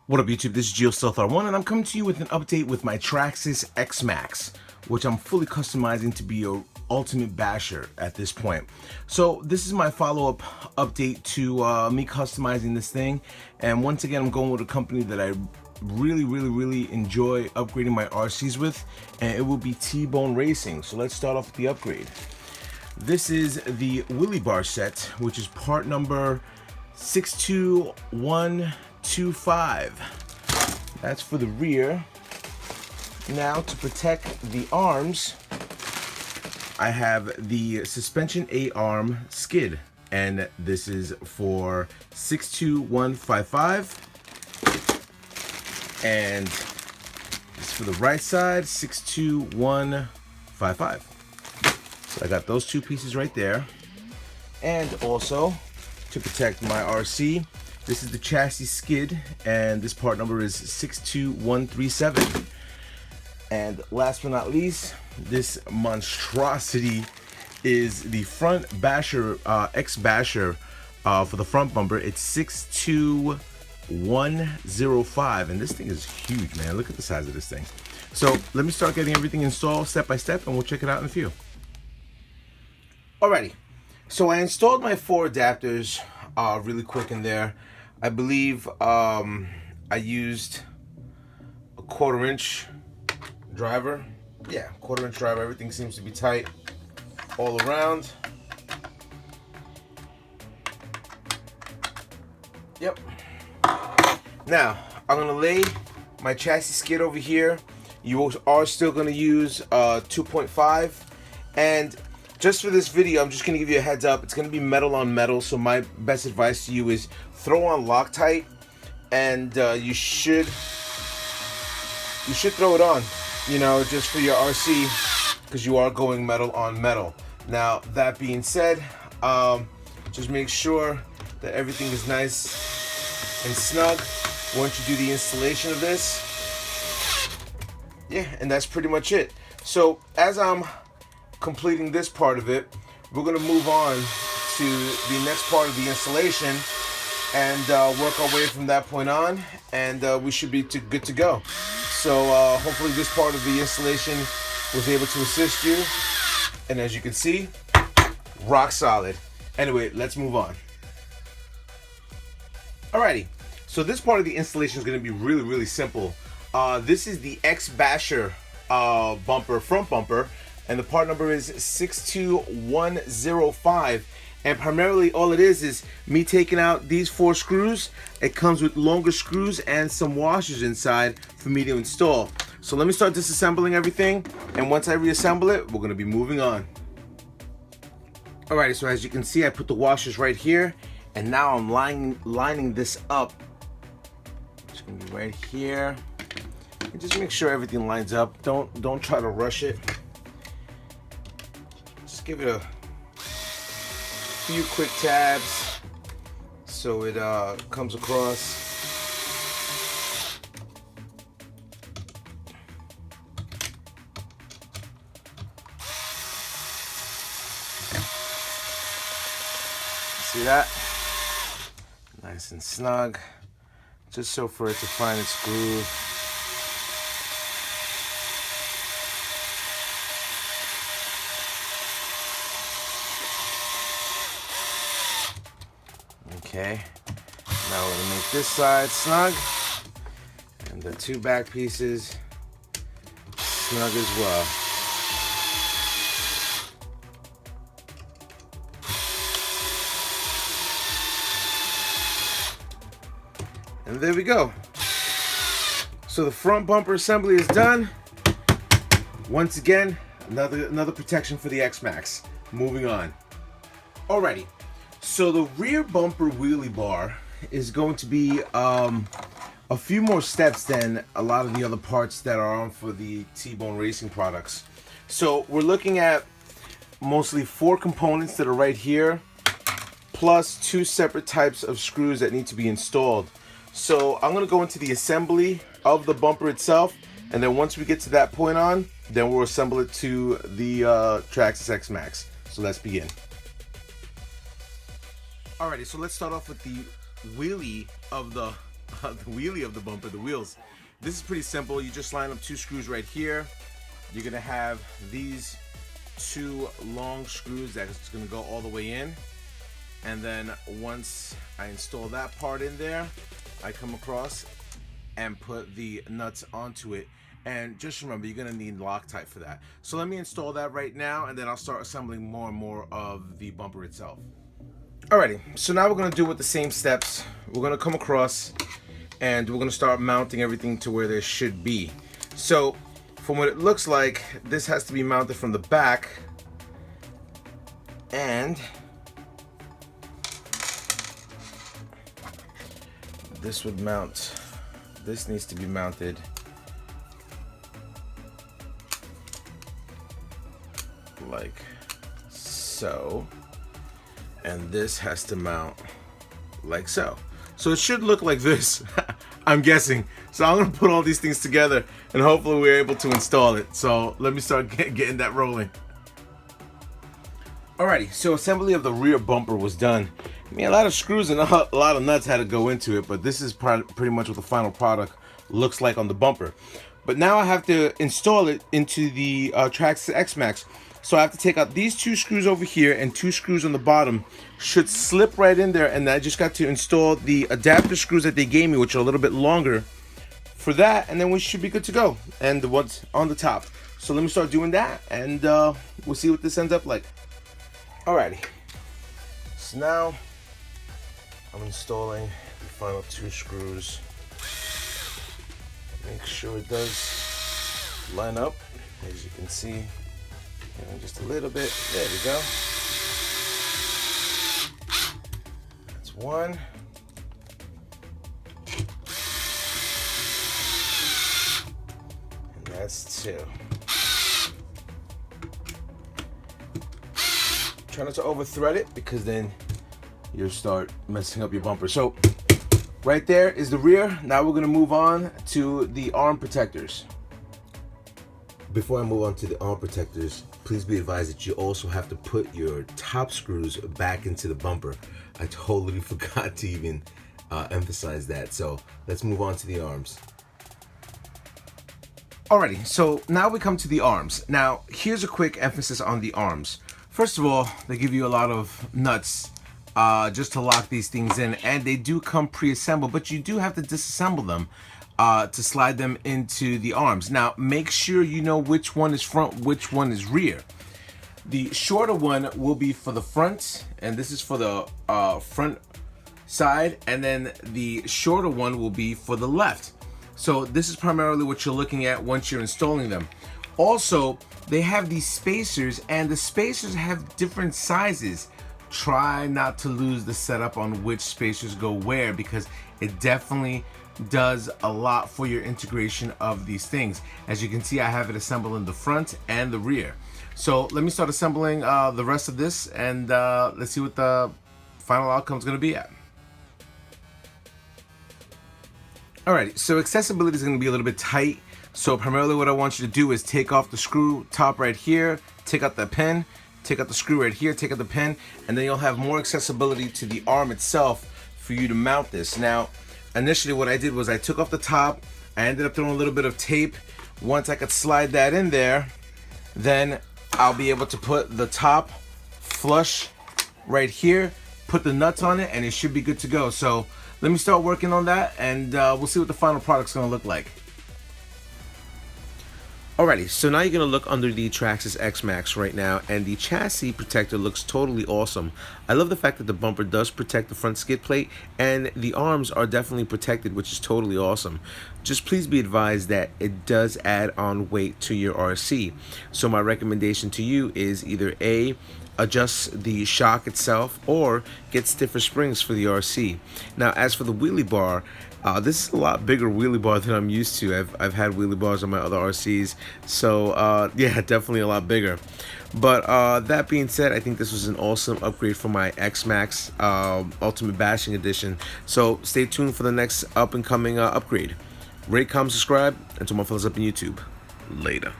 What up YouTube, this is GeoStealthR1 and I'm coming to you with an update with my Traxxas X-Maxx, which I'm fully customizing to be a ultimate basher at this point. So this is my follow-up update to me customizing this thing, and once again I'm going with a company that I really enjoy upgrading my RCs with, and it will be T-Bone Racing. So let's start off with the upgrade. This is the Wheelie bar set, which is part number 62125. That's for the rear. Now to protect the arms, I have the suspension A-arm skid, and this is for 62155, and this is for the right side, 62155. So I got those two pieces right there. And also to protect my RC, this is the chassis skid, and this part number is 62137. And last but not least, this monstrosity is the front basher, X-basher for the front bumper. It's 62105, and this thing is huge, man. Look at the size of this thing. So let me start getting everything installed step by step, and we'll check it out in a few. Alrighty, so I installed my 4 adapters really quick in there. I believe I used a 1/4 inch driver. Yeah, 1/4 inch driver. Everything seems to be tight all around. Yep. Now I'm gonna lay my chassis skid over here. You are still gonna use 2.5, and just for this video, I'm just gonna give you a heads up. It's gonna be metal on metal, so my best advice to you is throw on Loctite, and you should throw it on, you know, just for your RC, because you are going metal on metal. Now that being said, just make sure that everything is nice and snug once you do the installation of this. Yeah, and that's pretty much it. So as I'm completing this part of it, we're going to move on to the next part of the installation and work our way from that point on, and we should be good to go. So hopefully this part of the installation was able to assist you, and as you can see, rock solid. Anyway, let's move on. Alrighty, so this part of the installation is going to be really simple. This is the X-basher bumper, front bumper, and the part number is 62105, and primarily all it is me taking out these 4 screws. It comes with longer screws and some washers inside for me to install. So let me start disassembling everything, and once I reassemble it, we're going to be moving on. Alrighty, so as you can see, I put the washers right here, and now I'm lining this up. It's going to be right here, and just make sure everything lines up. Don't try to rush it. Give it a few quick tabs so it comes across. See that? Nice and snug, just so for it to find its groove. Okay, now we're gonna make this side snug, and the 2 back pieces snug as well. And there we go. So the front bumper assembly is done. Once again, another protection for the X-Maxx. Moving on. Alrighty. So the rear bumper wheelie bar is going to be a few more steps than a lot of the other parts that are on for the T-Bone Racing products. So we're looking at mostly 4 components that are right here, plus 2 separate types of screws that need to be installed. So I'm going to go into the assembly of the bumper itself, and then once we get to that point on, then we'll assemble it to the Traxxas X-Maxx. So let's begin. Alrighty, so let's start off with the wheelie of the the wheelie of the bumper, the wheels. This is pretty simple. You just line up 2 screws right here. You're gonna have these 2 long screws that's gonna go all the way in. And then once I install that part in there, I come across and put the nuts onto it. And just remember, you're gonna need Loctite for that. So let me install that right now, and then I'll start assembling more and more of the bumper itself. Alrighty, so now we're gonna do with the same steps. We're gonna come across and we're gonna start mounting everything to where there should be. So from what it looks like, this has to be mounted from the back, and this would mount, this needs to be mounted like so, and this has to mount like so. So it should look like this, I'm guessing. So I'm gonna put all these things together and hopefully we're able to install it. So let me start getting that rolling. Alrighty, so assembly of the rear bumper was done. I mean, a lot of screws and a lot of nuts had to go into it, but this is pretty much what the final product looks like on the bumper. But now I have to install it into the Traxxas X-Maxx. So I have to take out these 2 screws over here and 2 screws on the bottom. Should slip right in there, and I just got to install the adapter screws that they gave me, which are a little bit longer for that, and then we should be good to go. And what's on the top. So let me start doing that, and we'll see what this ends up like. Alrighty. So now I'm installing the final 2 screws. Make sure it does line up, as you can see. Just a little bit. There we go. That's 1. And that's 2. Try not to over thread it, because then you'll start messing up your bumper. So right there is the rear. Now we're gonna move on to the arm protectors. Before I move on to the arm protectors, please be advised that you also have to put your top screws back into the bumper. I totally forgot to even emphasize that. So let's move on to the arms. Alrighty, so now we come to the arms. Now, here's a quick emphasis on the arms. First of all, they give you a lot of nuts just to lock these things in, and they do come pre-assembled, but you do have to disassemble them to slide them into the arms. Now, make sure you know which one is front, which one is rear. The shorter one will be for the front, and this is for the front side, and then the shorter one will be for the left. So this is primarily what you're looking at once you're installing them. Also, they have these spacers, and the spacers have different sizes. Try not to lose the setup on which spacers go where, because it definitely does a lot for your integration of these things. As you can see, I have it assembled in the front and the rear. So let me start assembling the rest of this, and let's see what the final outcome is going to be at. Alright, so accessibility is going to be a little bit tight. So primarily what I want you to do is take off the screw top right here, take out the pin, take out the screw right here, take out the pin, and then you'll have more accessibility to the arm itself for you to mount this. Now, initially what I did was I took off the top, I ended up throwing a little bit of tape. Once I could slide that in there, then I'll be able to put the top flush right here, put the nuts on it, and it should be good to go. So let me start working on that, and we'll see what the final product's gonna look like. Alrighty, so now you're going to look under the Traxxas X-Maxx right now, and the chassis protector looks totally awesome. I love the fact that the bumper does protect the front skid plate, and the arms are definitely protected, which is totally awesome. Just please be advised that it does add on weight to your RC. So my recommendation to you is either A, adjust the shock itself, or get stiffer springs for the RC. Now, as for the wheelie bar, this is a lot bigger wheelie bar than I'm used to. I've had wheelie bars on my other RCs, so yeah, definitely a lot bigger. But that being said, I think this was an awesome upgrade for my X-Maxx Ultimate Bashing Edition. So stay tuned for the next up and coming upgrade. Rate, comment, subscribe, and to my fellas up on YouTube. Later.